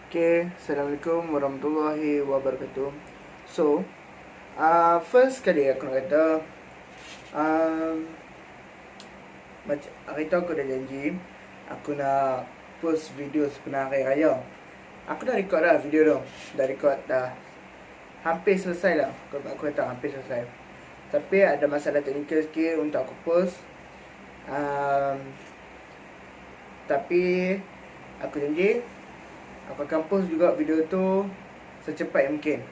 Okay, Assalamualaikum warahmatullahi wabarakatuh. So, first kali aku nak kata, macam hari tu aku dah janji aku nak post video sebenar hari raya. Aku dah record dah video tu. Dah record dah hampir selesai lah. Aku kata hampir selesai. Tapi ada masalah teknikal sikit untuk aku post. Tapi aku janji aku akan post juga video tu secepat yang mungkin.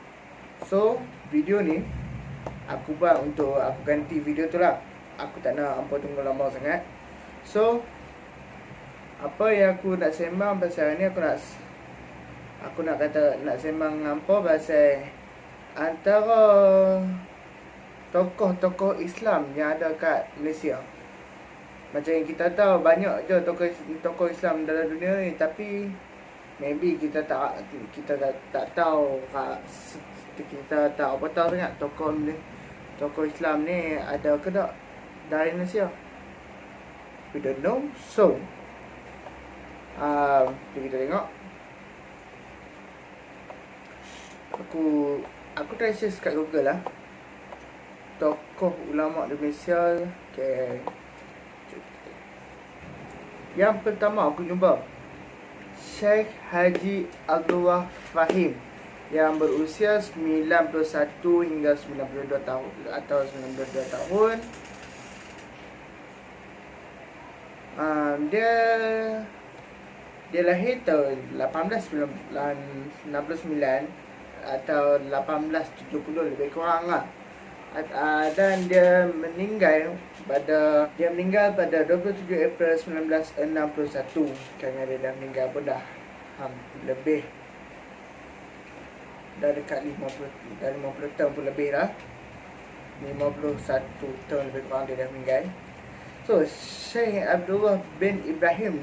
So, video ni aku buat untuk aku ganti video tu lah. Aku tak nak hampa tunggu lama sangat. So, apa yang aku nak sembang pasal ni, aku nak kata, nak sembang dengan hampa pasal antara tokoh-tokoh Islam yang ada kat Malaysia. Macam yang kita tahu, banyak je tokoh Islam dalam dunia ni, tapi maybe kita tak tahu, kita tak apa tahu sangat tokoh Islam ni ada ke tak dari Malaysia. We don't know. So, kita tengok. Aku try search kat Google lah, tokoh ulama di Malaysia. Okay. Yang pertama aku jumpa Sheikh Haji Abdullah Fahim yang berusia 91 hingga 92 tahun atau 92 tahun. Dia lahir tahun 1869 atau 1870 lebih kurang lah. Dan dia meninggal pada 27 April 1961. Kerana dia dah meninggal pun dah lebih dah dekat 50 tahun pun lebih lah. 51 tahun lebih kurang dia dah meninggal. So, Syekh Abdullah bin Ibrahim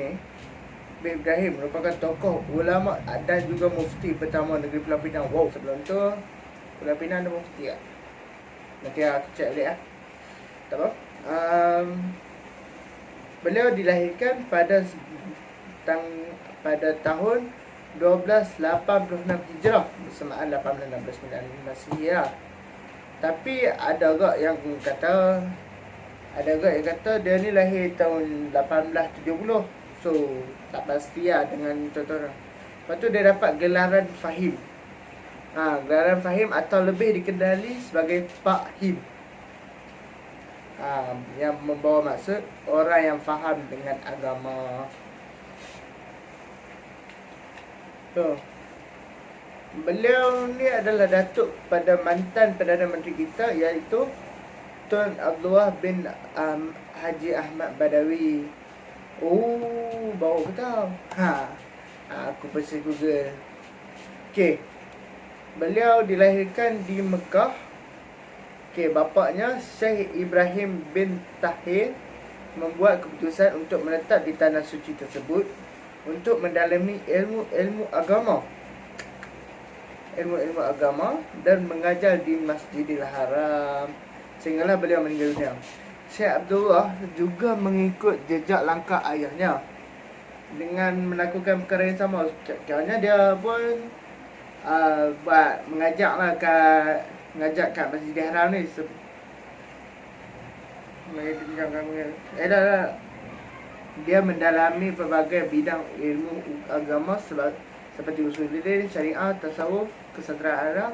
merupakan tokoh ulama dan juga mufti pertama negeri Pulau Pinang. Wow, sebelum tu Pulau Pinang ada mufti tak? Nanti aku cek balik lah. Tak apa. Beliau dilahirkan pada tahun 1286 Hijrah bersamaan 1869 Masihi lah. Tapi ada juga yang kata dia ni lahir tahun 1870. So, tak pasti lah dengan contoh. Lepas tu dia dapat gelaran Fahim. Gelaran Fahim atau lebih dikenali sebagai Pak Him. Yang membawa maksud orang yang faham dengan agama. So, beliau ni adalah datuk pada mantan Perdana Menteri kita, iaitu Tun Abdullah bin Haji Ahmad Badawi. Oh, baru aku tahu. Aku pergi Google. Okay. Beliau dilahirkan di Mekah. Bapaknya Syekh Ibrahim bin Tahir membuat keputusan untuk menetap di tanah suci tersebut untuk mendalami ilmu agama dan mengajar di Masjidil Haram sehinggalah beliau meninggal dunia. Syekh Abdullah juga mengikut jejak langkah ayahnya dengan melakukan perkara yang sama. Kerana dia pun buat mengajar kat Masjidil Haram ni. Dia mendalami pelbagai bidang ilmu agama seperti usuluddin, syariah, tasawuf, kesejahteraan Arab.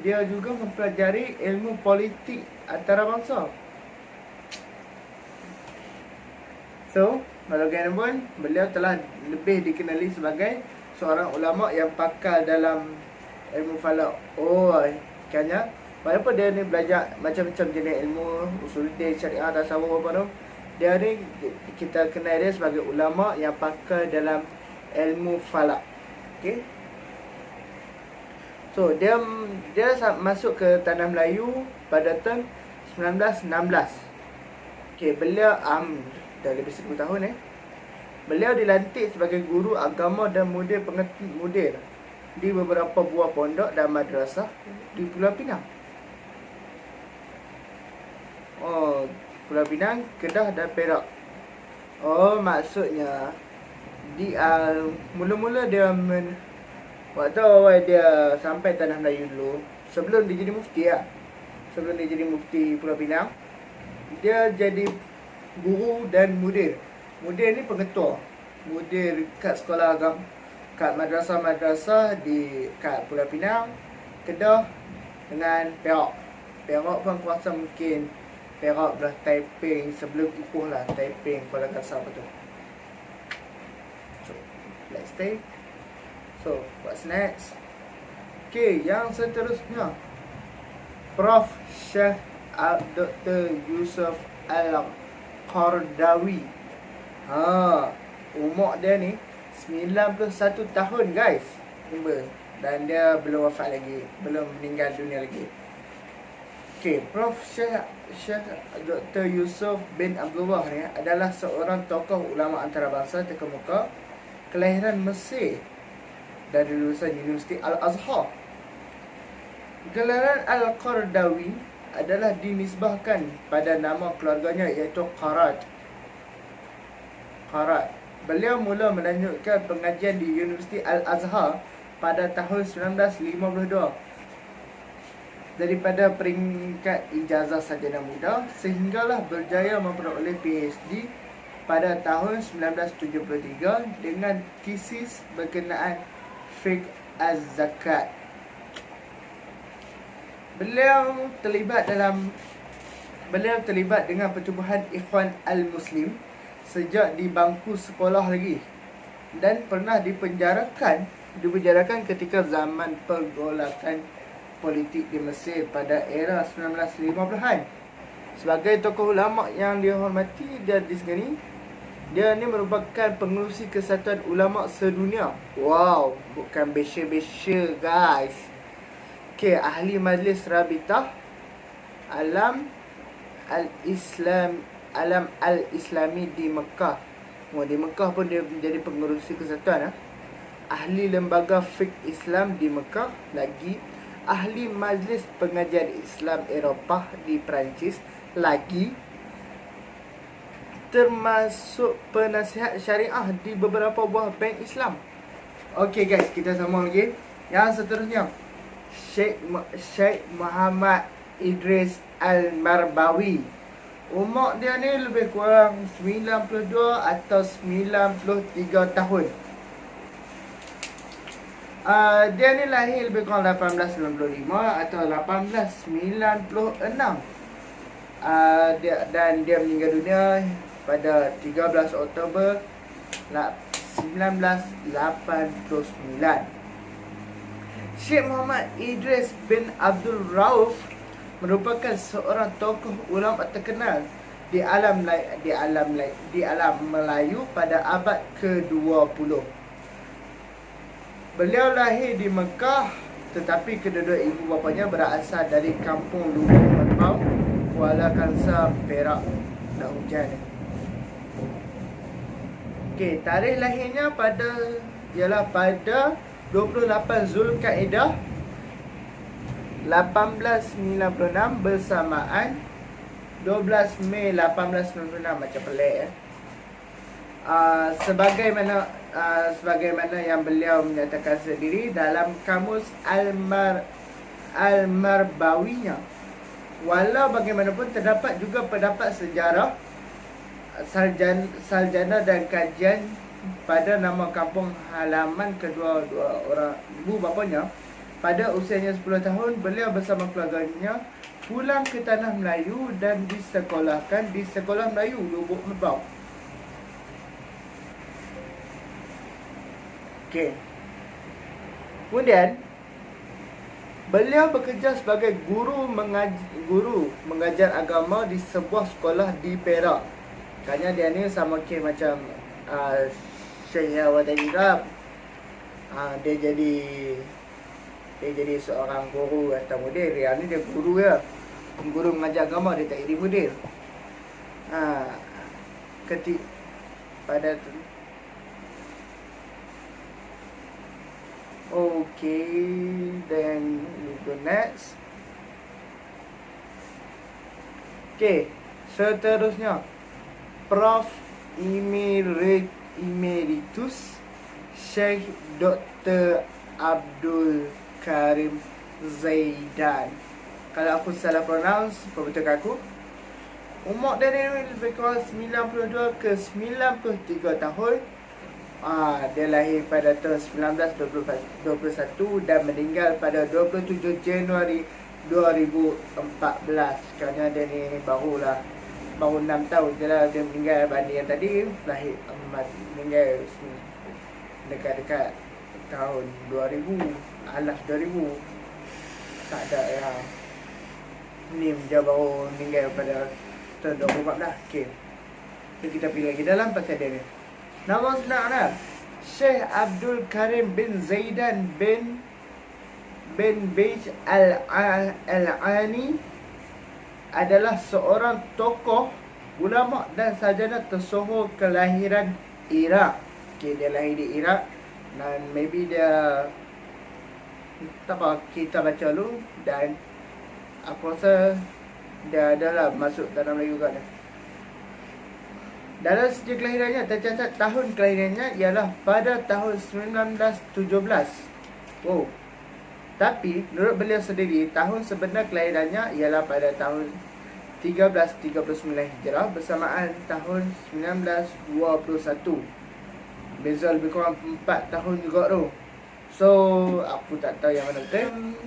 Dia juga mempelajari ilmu politik antarabangsa. So, bagaimanapun beliau telah lebih dikenali sebagai seorang ulama yang pakar dalam ilmu falak. Kerana walaupun dia ni belajar macam-macam jenis ilmu, usuluddin, syariah, tasawuf apa tu, dia ni kita kenal dia sebagai ulama yang pakar dalam ilmu falak. Okay. So, dia masuk ke tanah Melayu pada tahun 1916. Beliau dah lebih 10 tahun. Beliau dilantik sebagai guru agama dan mudir di beberapa buah pondok dan madrasah di Pulau Pinang. Pulau Pinang, Kedah dan Perak. Maksudnya Mula-mula dia waktu awal dia sampai Tanah Melayu dulu, sebelum dia jadi mufti lah. Sebelum dia jadi mufti Pulau Pinang, dia jadi guru dan mudir. Mudir ni pengetua. Mudir kat sekolah agama, kat madrasah-madrasah kat Pulau Pinang, Kedah dengan Perak. Perak pun kuasa mungkin Perak belah Taiping sebelum Ipoh lah, Taiping, Kuala Kasar betul. So, let's stay. So, what's next? Okay, yang seterusnya, Prof. Syekh Dr. Yusuf Al-Qaradawi. Umur dia ni 91 tahun guys, dan dia belum wafat lagi, belum meninggal dunia lagi. Okay, Prof. Syekh Dr. Yusuf bin Abdullah ni adalah seorang tokoh ulama antarabangsa terkemuka, kelahiran Mesir dari lulusan Universiti Al-Azhar. Gelaran Al-Qaradawi adalah dinisbahkan pada nama keluarganya iaitu Qarad. Beliau mula melanjutkan pengajian di Universiti Al-Azhar pada tahun 1952 daripada peringkat ijazah sarjana muda, sehinggalah berjaya memperoleh PhD pada tahun 1973 dengan tesis berkenaan fiqh az-zakat. Beliau terlibat dengan pertubuhan Ikhwan Al-Muslim sejak di bangku sekolah lagi, dan pernah dipenjarakan ketika zaman pergolakan politik di Mesir pada era 1950-an. Sebagai tokoh ulama yang dihormati dan disegani, dia ni merupakan pengerusi Kesatuan Ulama Sedunia. Wow, bukan besya-besya guys. Okay, ahli Majlis Rabitah Alam Al-Islami di Mekah. Di Mekah pun dia menjadi pengerusi kesatuan. Ahli Lembaga Fiqh Islam di Mekah lagi. Ahli Majlis Pengajian Islam Eropah di Perancis lagi. Termasuk penasihat syariah di beberapa buah bank Islam. Okay guys, kita sambung lagi. Yang seterusnya, Syekh Muhammad Idris Al-Marbawi. Umur dia ni lebih kurang 92 atau 93 tahun. Dia ni lahir lebih kurang 1895 atau 1896. Dan dia meninggal dunia pada 13 Oktober 1989. Syekh Muhammad Idris bin Abdul Rauf merupakan seorang tokoh ulama terkenal di alam Melayu pada abad ke-20. Beliau lahir di Mekah, tetapi kedua-dua ibu bapanya berasal dari kampung Lubuk Merbau, Kuala Kangsar, Perak. Nak hujan ni. Okey, tarikh lahirnya pada 28 Zulkaidah 1896 bersamaan 12 Mei 1896. Macam pelik ya. Sebagaimana yang beliau menyatakan sendiri dalam kamus Al-Marbawinya. Walau bagaimanapun terdapat juga pendapat sejarah sarjana dan kajian pada nama kampung halaman kedua-dua orang ibu bapanya. Pada usianya 10 tahun, beliau bersama keluarganya pulang ke Tanah Melayu dan disekolahkan di Sekolah Melayu Lubuk Merbau. Okey. Kemudian beliau bekerja sebagai guru mengajar agama di sebuah sekolah di Perak. Katanya dia ni sama macam Syekh Yahya tadi kan. Dia jadi seorang guru atau mudir. Yang ni dia guru ya. Guru mengajar agama, dia tak jadi mudir. Pada okay, then we go next. Okay, seterusnya Prof. Emeritus Syekh Dr. Abdul Karim Zaidan. Kalau aku salah pronounce, perbetulkan aku. Umur dia ni lebih kurang 92 ke 93 tahun. Dia lahir pada tahun 1921 dan meninggal pada 27 Januari 2014. Kerana dia ni baru 6 tahun je lah dia meninggal, banding yang tadi lahir meninggal dekat-dekat tahun 2000, alas 2000. Tak ada yang ni dia baru meninggal pada tahun 2014. Okey. So, kita pergi lagi dalam pasal dia ni. Nama sebenarnya Syekh Abdul Karim bin Zaidan bin Bej Al-Ani adalah seorang tokoh, ulama dan sarjana tersohor kelahiran Iraq. Okay, dia lahir di Iraq dan maybe dia tak apa, kita baca dulu dan aku rasa dia adalah masuk dalam Melayu juga dah. Dalam sejak kelahirannya tercatat tahun kelahirannya ialah pada tahun 1917. Wow. Tapi menurut beliau sendiri, tahun sebenar kelahirannya ialah pada tahun 1339 Hijrah bersamaan tahun 1921. Beza lebih kurang 4 tahun juga tu. So, aku tak tahu yang mana betul.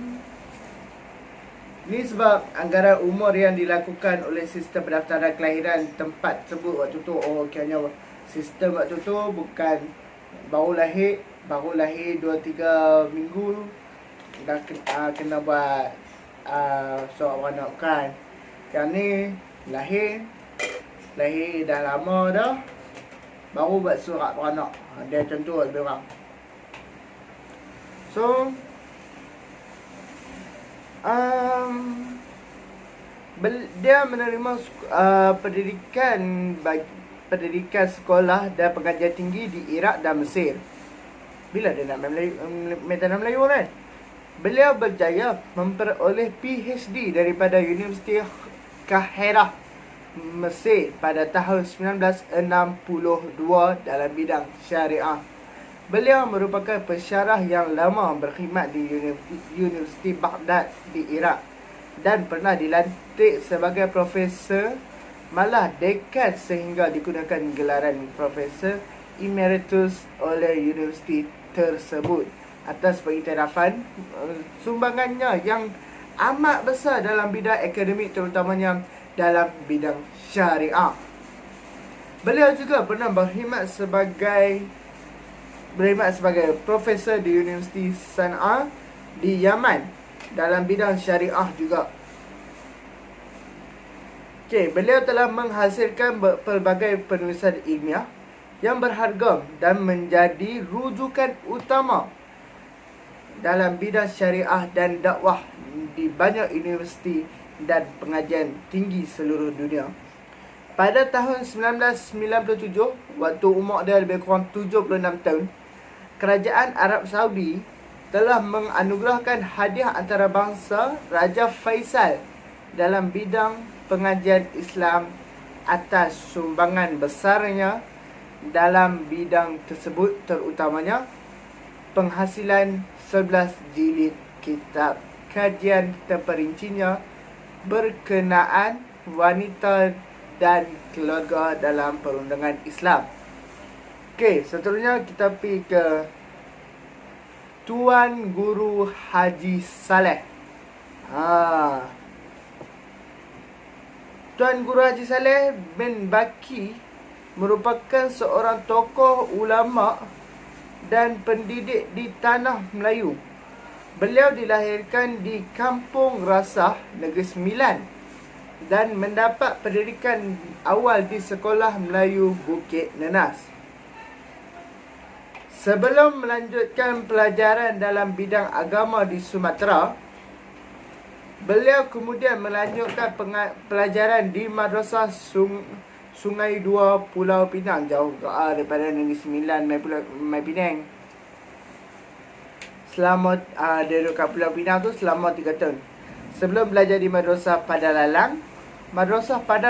Ni sebab anggaran umur yang dilakukan oleh sistem pendaftaran kelahiran tempat tersebut waktu tu. Kiranya sistem waktu tu bukan baru lahir 2-3 minggu dah kena buat surat beranak kan. Yang ni lahir dah lama dah baru buat surat beranak. Dia macam tu lebih kurang. So dia menerima pendidikan sekolah dan pengajian tinggi di Iraq dan Mesir. Bila dia nak main tanah Melayu kan? Beliau berjaya memperoleh PhD daripada Universiti Kahirah, Mesir pada tahun 1962 dalam bidang syariah. Beliau merupakan pensyarah yang lama berkhidmat di Universiti Baghdad di Iraq dan pernah dilantik sebagai profesor, malah dekan, sehingga digunakan gelaran Profesor Emeritus oleh universiti tersebut atas pengiktirafan sumbangannya yang amat besar dalam bidang akademik, terutamanya dalam bidang syariah. Beliau juga pernah berkhidmat sebagai profesor di Universiti Sana'a di Yaman dalam bidang syariah juga. Okey, beliau telah menghasilkan pelbagai penulisan ilmiah yang berharga dan menjadi rujukan utama dalam bidang syariah dan dakwah di banyak universiti dan pengajian tinggi seluruh dunia. Pada tahun 1997, waktu umur dia lebih kurang 76 tahun, Kerajaan Arab Saudi telah menganugerahkan hadiah antarabangsa Raja Faisal dalam bidang pengajian Islam atas sumbangan besarnya dalam bidang tersebut, terutamanya penghasilan 11 jilid kitab kajian terperincinya berkenaan wanita dan keluarga dalam perundangan Islam. Okey, seterusnya kita pergi ke Tuan Guru Haji Saleh. Tuan Guru Haji Saleh bin Baki merupakan seorang tokoh ulama dan pendidik di tanah Melayu. Beliau dilahirkan di Kampung Rasah, Negeri Sembilan dan mendapat pendidikan awal di Sekolah Melayu Bukit Nenas. Sebelum melanjutkan pelajaran dalam bidang agama di Sumatera, beliau kemudian melanjutkan pelajaran di Madrasah Sungai Dua, Pulau Pinang. Jauh daripada Negeri Sembilan, Mai Penang. Selama dia duduk kat Pulau Pinang tu selama 3 tahun. Sebelum belajar di Madrasah Padar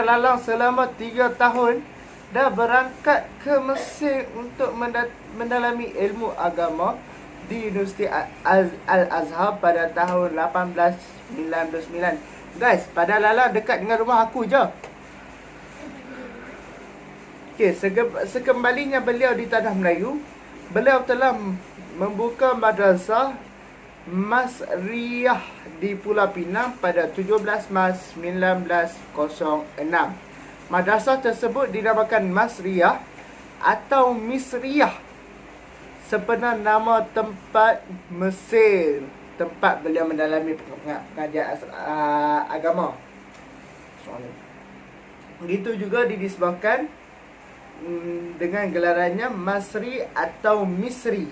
Lalang selama 3 tahun dah berangkat ke Mesir untuk mendalami ilmu agama di Universiti Al-Azhar pada tahun 1899. Guys, pada Lala dekat dengan rumah aku je. Okey, sekembalinya beliau di tanah Melayu, beliau telah membuka madrasah Masriyah di Pulau Pinang pada 17 Mac 1906. Madrasah tersebut dinamakan Masriyah atau Misriyah, sebenar nama tempat Mesir, tempat beliau mendalami pengajian agama. Begitu juga dinisbahkan dengan gelarannya Masri atau Misri.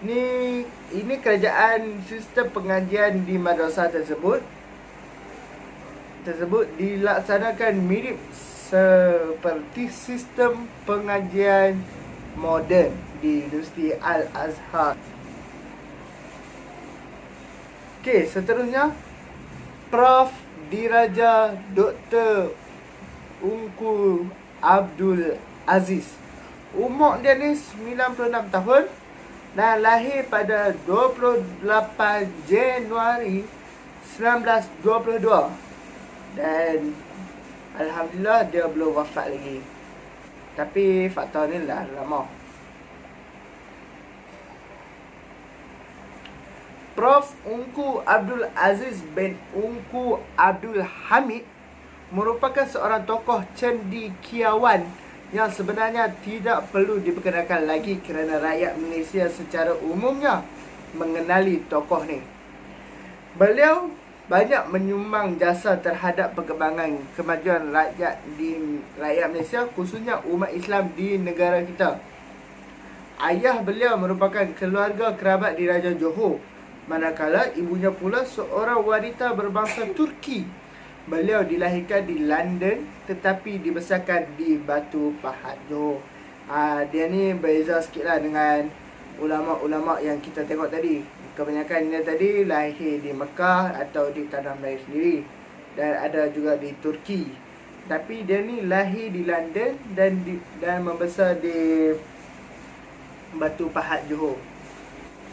Ini kerajaan sistem pengajian di madrasah tersebut dilaksanakan mirip seperti sistem pengajian moden di Universiti Al-Azhar. Okey, seterusnya Prof. Diraja Dr. Ungku Abdul Aziz. Umur dia ni 96 tahun dan lahir pada 28 Januari 1922. Dan alhamdulillah dia belum wafat lagi. Tapi faktor ni lah lama. Prof. Ungku Abdul Aziz bin Ungku Abdul Hamid merupakan seorang tokoh cendekiawan yang sebenarnya tidak perlu diperkenalkan lagi kerana rakyat Malaysia secara umumnya mengenali tokoh ni. Beliau banyak menyumbang jasa terhadap perkembangan kemajuan rakyat Malaysia, khususnya umat Islam di negara kita. Ayah beliau merupakan keluarga kerabat Diraja Johor, manakala ibunya pula seorang wanita berbangsa Turki. Beliau dilahirkan di London tetapi dibesarkan di Batu Pahat, Johor. Dia ni berbeza sikit lah dengan ulama-ulama yang kita tengok tadi. Kebanyakan dia tadi lahir di Mekah atau di tanah Melayu sendiri, dan ada juga di Turki. Tapi dia ni lahir di London dan membesar di Batu Pahat, Johor.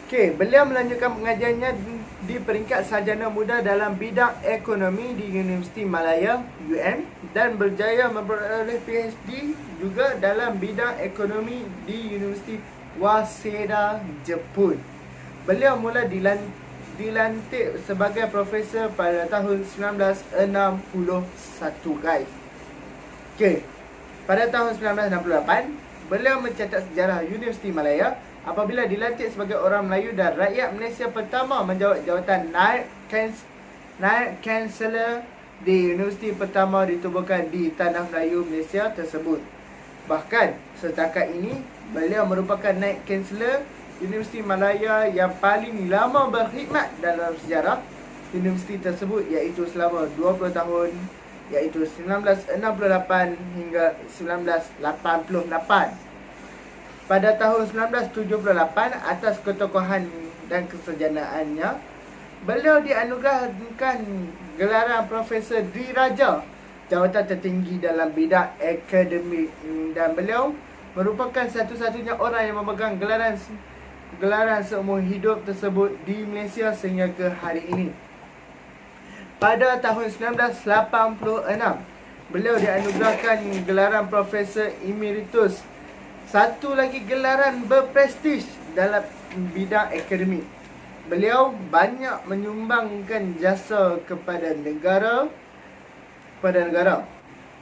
Okey, beliau melanjutkan pengajiannya di peringkat sarjana muda dalam bidang ekonomi di Universiti Malaya UM dan berjaya memperoleh PhD juga dalam bidang ekonomi di Universiti Waseda, Jepun. Beliau mula dilantik sebagai profesor pada tahun 1961, guys. Okey, pada tahun 1968 beliau mencetak sejarah Universiti Malaya apabila dilantik sebagai orang Melayu dan rakyat Malaysia pertama menjawat jawatan Naib Chancellor di universiti pertama ditubuhkan di tanah Melayu Malaysia tersebut. Bahkan setakat ini beliau merupakan Naib Chancellor Universiti Malaya yang paling lama berkhidmat dalam sejarah universiti tersebut, iaitu selama 20 tahun, iaitu 1968 hingga 1988. Pada tahun 1978, atas ketokohan dan kesejanaannya, beliau dianugerahkan gelaran Profesor Diraja, jawatan tertinggi dalam bidang akademik, dan beliau merupakan satu-satunya orang yang memegang gelaran seumur hidup tersebut di Malaysia sehingga ke hari ini. Pada tahun 1986, beliau dianugerahkan gelaran Profesor Emeritus, satu lagi gelaran berprestij dalam bidang akademik. Beliau banyak menyumbangkan jasa kepada negara.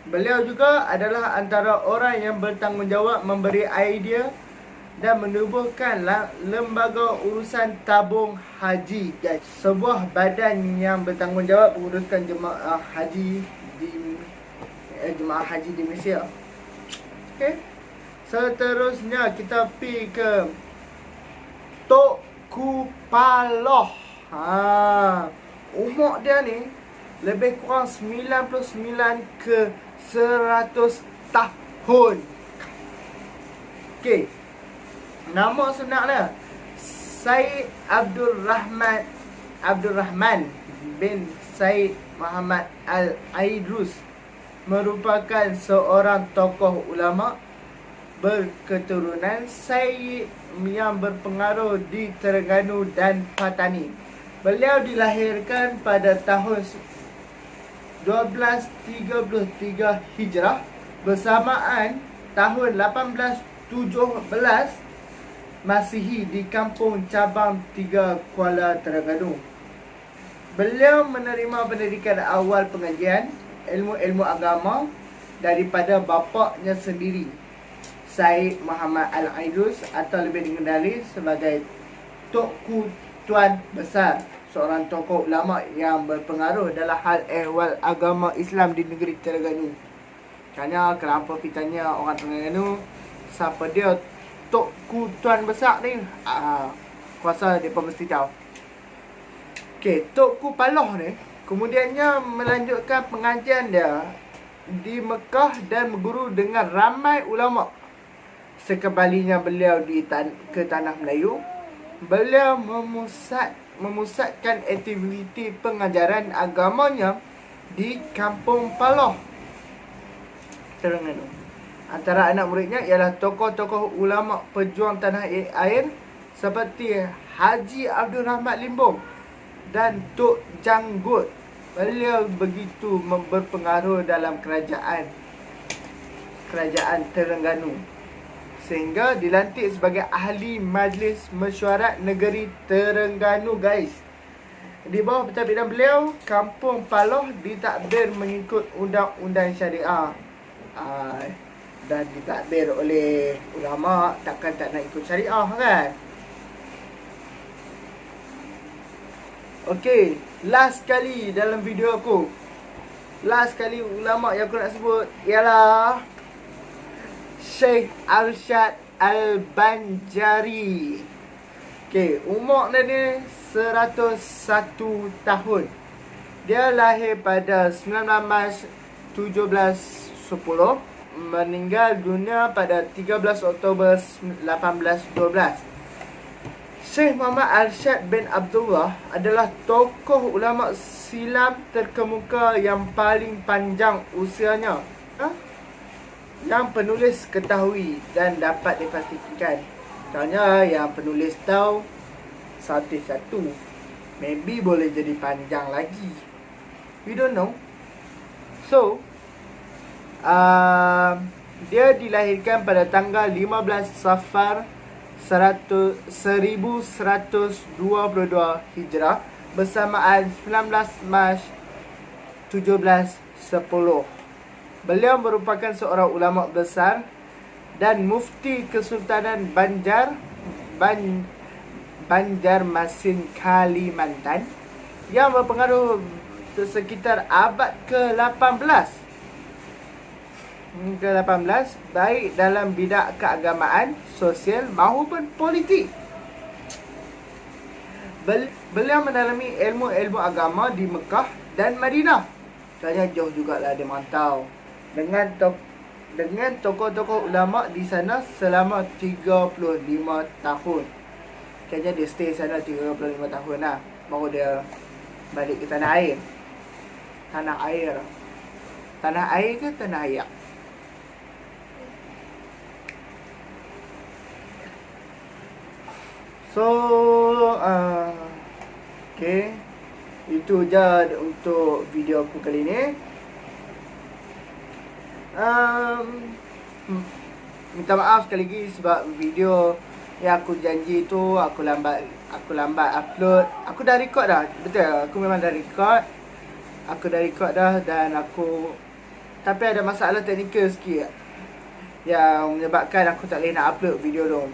Beliau juga adalah antara orang yang bertanggungjawab memberi idea dan menubuhkan lembaga urusan tabung haji, guys. Sebuah badan yang bertanggungjawab menguruskan jemaah haji di Malaysia. Okey. Seterusnya kita pergi ke Tunku Paloh. Umur dia ni lebih kurang 99 ke 100 tahun. Okey, nama sebenarnya Syed Abdul Rahman bin Syed Muhammad Al-Aidrus. merupakan seorang tokoh ulama berketurunan Syed yang berpengaruh di Terengganu dan Patani. Beliau dilahirkan pada tahun 1233 Hijrah bersamaan tahun 1817 Masihi di Kampung Cabang 3 Kuala Terengganu. Beliau menerima pendidikan awal pengajian ilmu-ilmu agama daripada bapaknya sendiri, Syed Muhammad Al-Aidrus, atau lebih dikenali sebagai Tokku Tuan Besar, seorang tokoh ulama yang berpengaruh dalam hal ehwal agama Islam di negeri Terengganu. Kerana kenapa kita tanya orang Terengganu siapa dia Tokku Tuan Besar ni, kuasa mereka mesti tahu. Okey, Tokku Paloh ni kemudiannya melanjutkan pengajian dia di Mekah dan berguru dengan ramai ulama. Sekembalinya beliau ke tanah Melayu, beliau memusatkan aktiviti pengajaran agamanya di Kampung Paloh, Terengganu. Antara anak muridnya ialah tokoh-tokoh ulama pejuang tanah air seperti Haji Abdul Rahmat Limbong dan Tok Janggut. Beliau begitu berpengaruh dalam kerajaan Terengganu sehingga dilantik sebagai ahli Majlis Mesyuarat Negeri Terengganu, guys. Di bawah pentadbiran beliau, Kampung Paloh ditadbir mengikut undang-undang syariah. Dan ditadbir oleh ulama, takkan tak nak ikut syariah kan? Okey, last kali dalam video aku, last kali ulama yang aku nak sebut ialah Syekh Arsyad Al-Banjari. Okey, umur dia ni 101 tahun. Dia lahir pada 19 Mac 1710, meninggal dunia pada 13 Oktober 1812. Syekh Muhammad Arsyad bin Abdullah adalah tokoh ulama Islam terkemuka yang paling panjang usianya, yang penulis ketahui dan dapat dipastikan. Contohnya yang penulis tahu satu-satu, maybe boleh jadi panjang lagi, we don't know. So dia dilahirkan pada tanggal 15 Safar 1122 Hijrah bersamaan 19 Mac 1710. Beliau merupakan seorang ulama besar dan mufti Kesultanan Banjarmasin, Kalimantan yang berpengaruh sekitar abad ke-18 baik dalam bidang keagamaan, sosial maupun politik. Beliau mendalami ilmu-ilmu agama di Mekah dan Madinah. Saya jauh jugalah dia merantau dengan tokoh-tokoh ulama di sana selama 35 tahun. Kayaknya dia stay sana 35 tahun lah, baru dia balik ke tanah air. Tanah air ke tanah air? So, okay, itu je untuk video aku kali ni. Minta maaf sekali lagi sebab video yang aku janji tu aku lambat upload. Aku dah record dah, betul. Aku memang dah record. Dan tapi ada masalah teknikal sikit yang menyebabkan aku tak boleh nak upload video tu.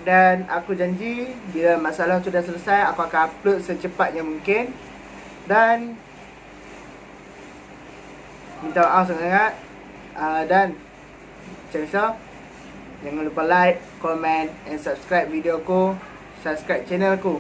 Dan aku janji bila masalah tu dah selesai, aku akan upload secepatnya mungkin. Dan minta maaf sangat. Dan jangan lupa like, comment and subscribe video aku, subscribe channel aku.